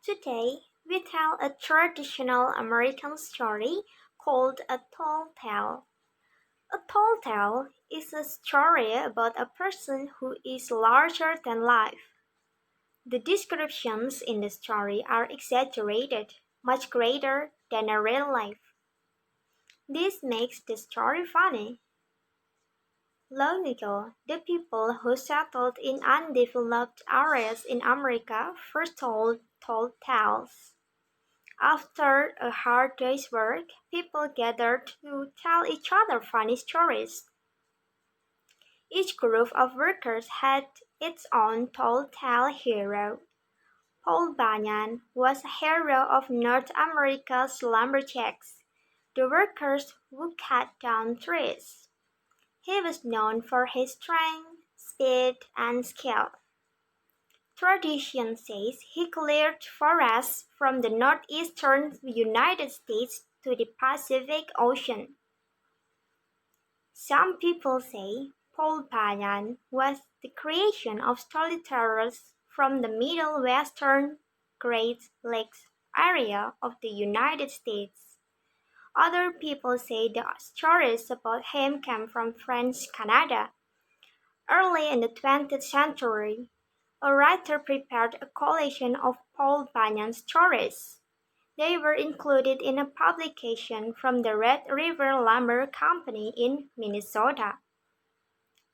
Today, we tell a traditional American story called a tall tale. A tall tale is a story about a person who is larger than life. The descriptions in the story are exaggerated, much greater than a real life. This makes the story funny. Long ago, the people who settled in undeveloped areas in America first told tall tales. After a hard day's work, people gathered to tell each other funny stories. Each group of workers had its own tall tale hero. Paul Bunyan was a hero of North America's lumberjacks, the workers who cut down trees. He was known for his strength, speed, and skill. Tradition says he cleared forests from the northeastern United States to the Pacific Ocean. Some people say Paul Bunyan was the creation of storytellers from the Middle Western Great Lakes area of the United States. Other people say the stories about him came from French Canada. Early in the 20th century, a writer prepared a collection of Paul Bunyan stories. They were included in a publication from the Red River Lumber Company in Minnesota.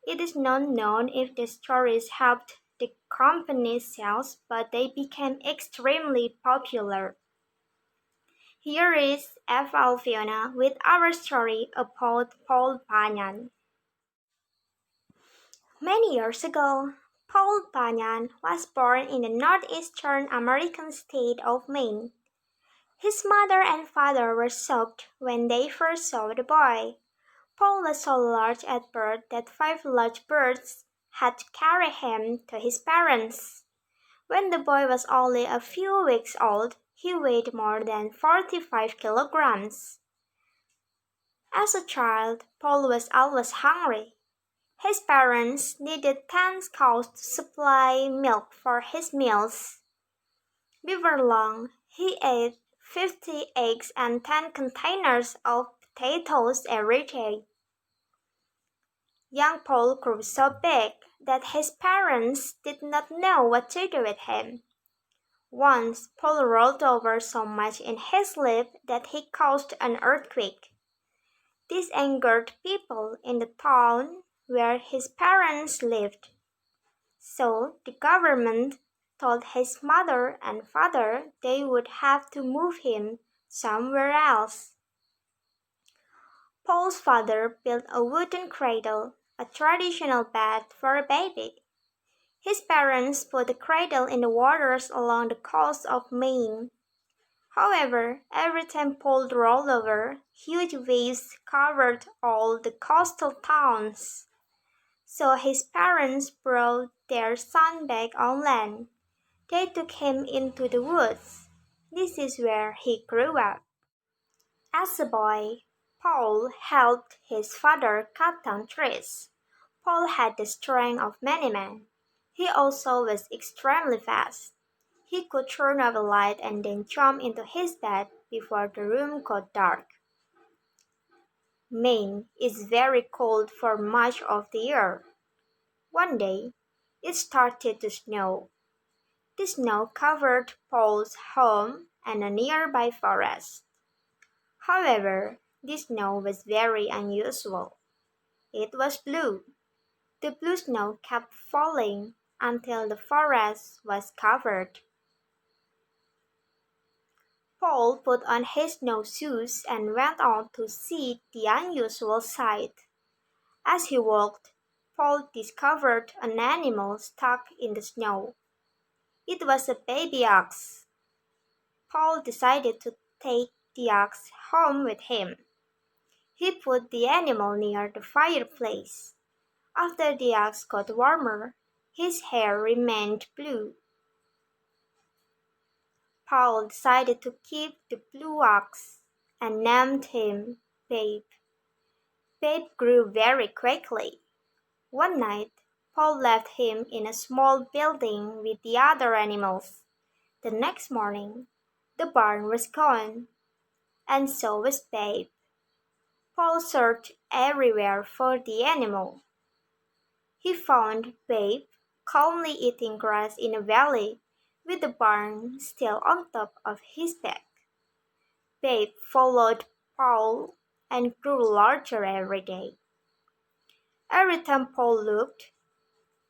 It is not known if the stories helped the company's sales, but they became extremely popular. Here is F. Alfiona with our story about Paul Bunyan. Many years ago, Paul Bunyan was born in the northeastern American state of Maine. His mother and father were shocked when they first saw the boy. Paul was so large at birth that 5 large birds had to carry him to his parents. When the boy was only a few weeks old, he weighed more than 45 kilograms. As a child, Paul was always hungry. His parents needed 10 cows to supply milk for his meals. Before long, he ate 50 eggs and 10 containers of potatoes every day. Young Paul grew so big that his parents did not know what to do with him. Once, Paul rolled over so much in his sleep that he caused an earthquake. This angered people in the town where his parents lived. So the government told his mother and father they would have to move him somewhere else. Paul's father built a wooden cradle, a traditional bed for a baby. His parents put the cradle in the waters along the coast of Maine. However, every time Paul rolled over, huge waves covered all the coastal towns. So his parents brought their son back on land. They took him into the woods. This is where he grew up. As a boy, Paul helped his father cut down trees. Paul had the strength of many men. He also was extremely fast. He could turn off a light and then jump into his bed before the room got dark. Maine is very cold for much of the year. One day, it started to snow. The snow covered Paul's home and a nearby forest. However, the snow was very unusual. It was blue. The blue snow kept falling until the forest was covered. Paul put on his snowshoes and went out to see the unusual sight. As he walked, Paul discovered an animal stuck in the snow. It was a baby ox. Paul decided to take the ox home with him. He put the animal near the fireplace. After the ox got warmer, his hair remained blue. Paul decided to keep the blue ox and named him Babe. Babe grew very quickly. One night, Paul left him in a small building with the other animals. The next morning, the barn was gone, and so was Babe. Paul searched everywhere for the animal. He found Babe calmly eating grass in a valley, with the barn still on top of his back. Babe followed Paul and grew larger every day. Every time Paul looked,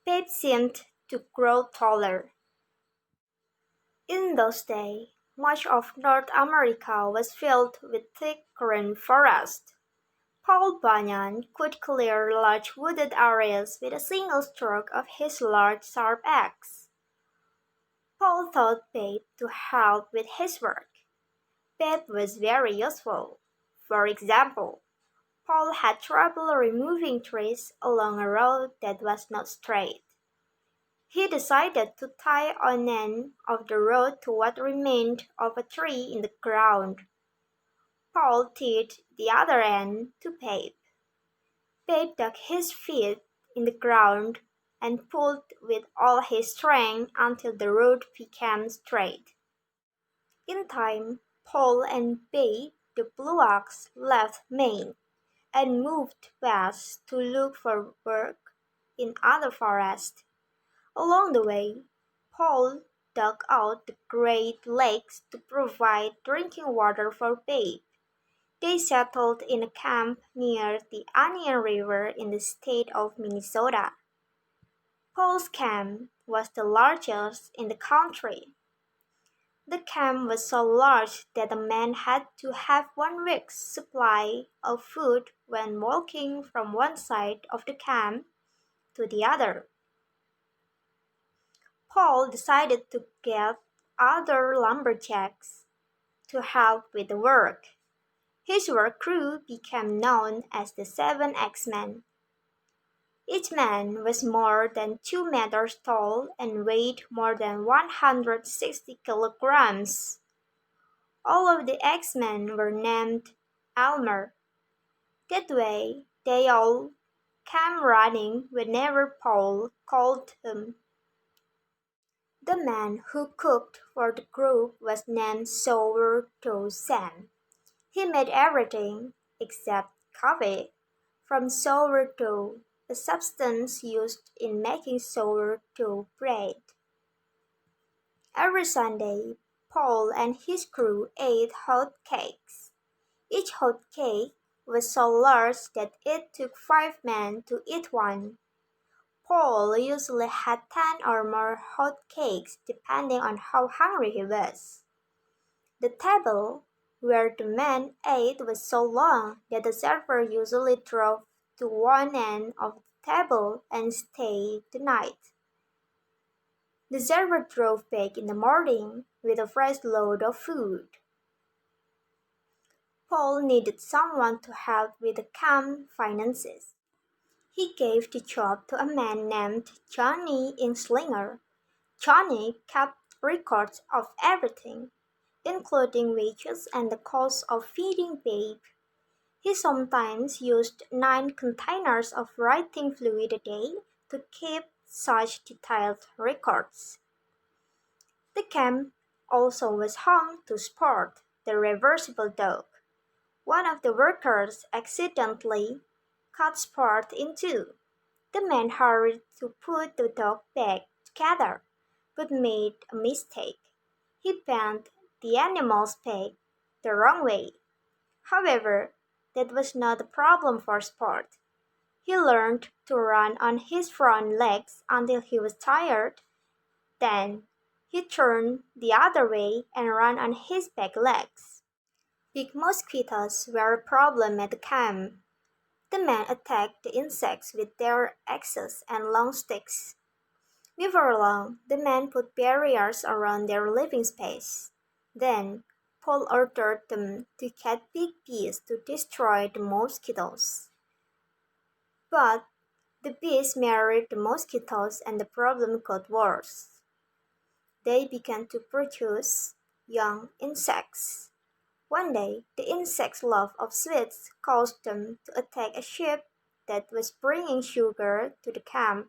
Babe seemed to grow taller. In those days, much of North America was filled with thick green forest. Paul Bunyan could clear large wooded areas with a single stroke of his large sharp axe. Paul taught Babe to help with his work. Babe was very useful. For example, Paul had trouble removing trees along a road that was not straight. He decided to tie an end of the road to what remained of a tree in the ground. Paul tied the other end to Babe. Babe dug his feet in the ground and pulled with all his strength until the road became straight. In time, Paul and Babe the Blue Ox left Maine and moved west to look for work in other forests. Along the way, Paul dug out the Great Lakes to provide drinking water for Babe. They settled in a camp near the Onion River in the state of Minnesota. Paul's camp was the largest in the country. The camp was so large that a man had to have 1 week's supply of food when walking from one side of the camp to the other. Paul decided to get other lumberjacks to help with the work. His work crew became known as the 7 Axemen. Each man was more than 2 meters tall and weighed more than 160 kilograms. All of the Axemen were named Elmer. That way, they all came running whenever Paul called them. The man who cooked for the group was named Sourdough Sam. He made everything, except coffee, from sourdough, a substance used in making sourdough bread. Every Sunday, Paul and his crew ate hot cakes. Each hot cake was so large that it took 5 men to eat one. Paul usually had 10 or more hot cakes depending on how hungry he was. The table where the men ate was so long that the server usually drove to one end of the table and stayed the night. The server drove back in the morning with a fresh load of food. Paul needed someone to help with the camp finances. He gave the job to a man named Johnny Inslinger. Johnny kept records of everything, including wages and the cost of feeding Babe. He sometimes used 9 containers of writing fluid a day to keep such detailed records. The camp also was home to Sport, the reversible dog. One of the workers accidentally cut Sport in two. The man hurried to put the dog back together, but made a mistake. He bent the animal's peg the wrong way. However, that was not a problem for Sport. He learned to run on his front legs until he was tired. Then he turned the other way and ran on his back legs. Big mosquitoes were a problem at the camp. The men attacked the insects with their axes and long sticks. Before long, the men put barriers around their living space. Then, Paul ordered them to get big bees to destroy the mosquitoes. But the bees married the mosquitoes and the problem got worse. They began to produce young insects. One day, the insects' love of sweets caused them to attack a ship that was bringing sugar to the camp.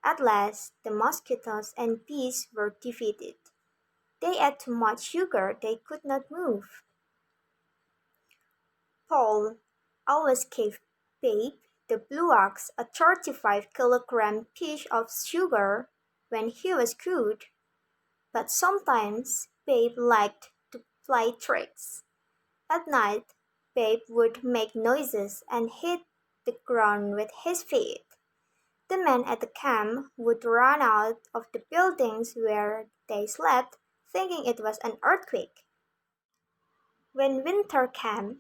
At last, the mosquitoes and bees were defeated. They ate too much sugar they could not move. Paul always gave Babe the blue ox a 35-kilogram piece of sugar when he was good, but sometimes Babe liked to play tricks. At night, Babe would make noises and hit the ground with his feet. The men at the camp would run out of the buildings where they slept, thinking it was an earthquake. When winter came,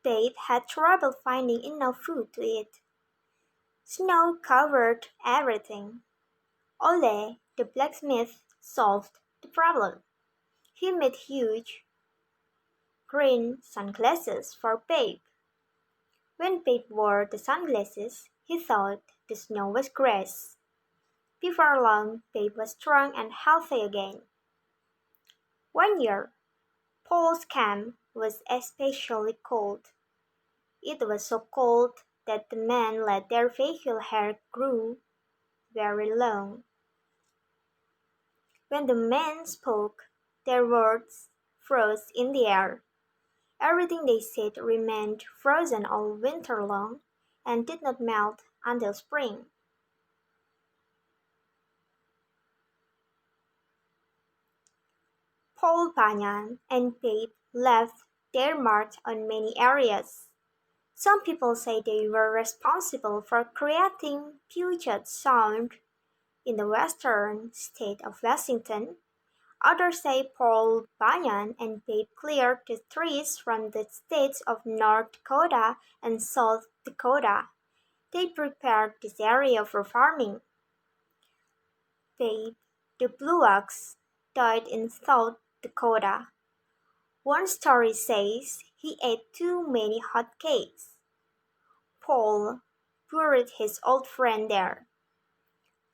Babe had trouble finding enough food to eat. Snow covered everything. Ole, the blacksmith, solved the problem. He made huge green sunglasses for Babe. When Babe wore the sunglasses, he thought the snow was grass. Before long, Babe was strong and healthy again. One year, Paul's camp was especially cold. It was so cold that the men let their facial hair grow very long. When the men spoke, their words froze in the air. Everything they said remained frozen all winter long and did not melt until spring. Paul Bunyan and Babe left their mark on many areas. Some people say they were responsible for creating Puget Sound in the western state of Washington. Others say Paul Bunyan and Babe cleared the trees from the states of North Dakota and South Dakota. They prepared this area for farming. Babe, the blue ox, died in South Dakota. One story says he ate too many hot cakes. Paul buried his old friend there.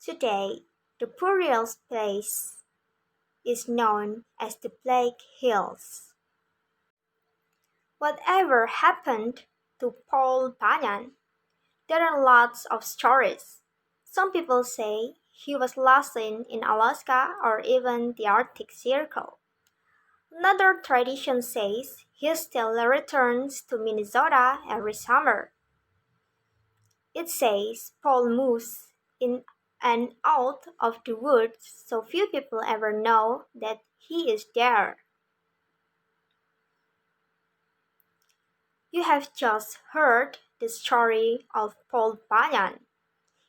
Today, the burial place is known as the Blake Hills. Whatever happened to Paul Bunyan? There are lots of stories. Some people say he was lost in Alaska or even the Arctic Circle. Another tradition says he still returns to Minnesota every summer. It says Paul moves in and out of the woods so few people ever know that he is there. You have just heard the story of Paul Bunyan.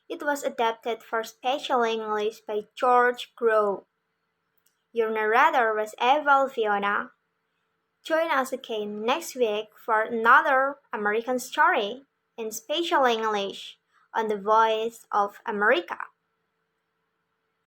It was adapted for special English by George Grove. Your narrator was Eva Fiona. Join us again next week for another American story in special English on the Voice of America.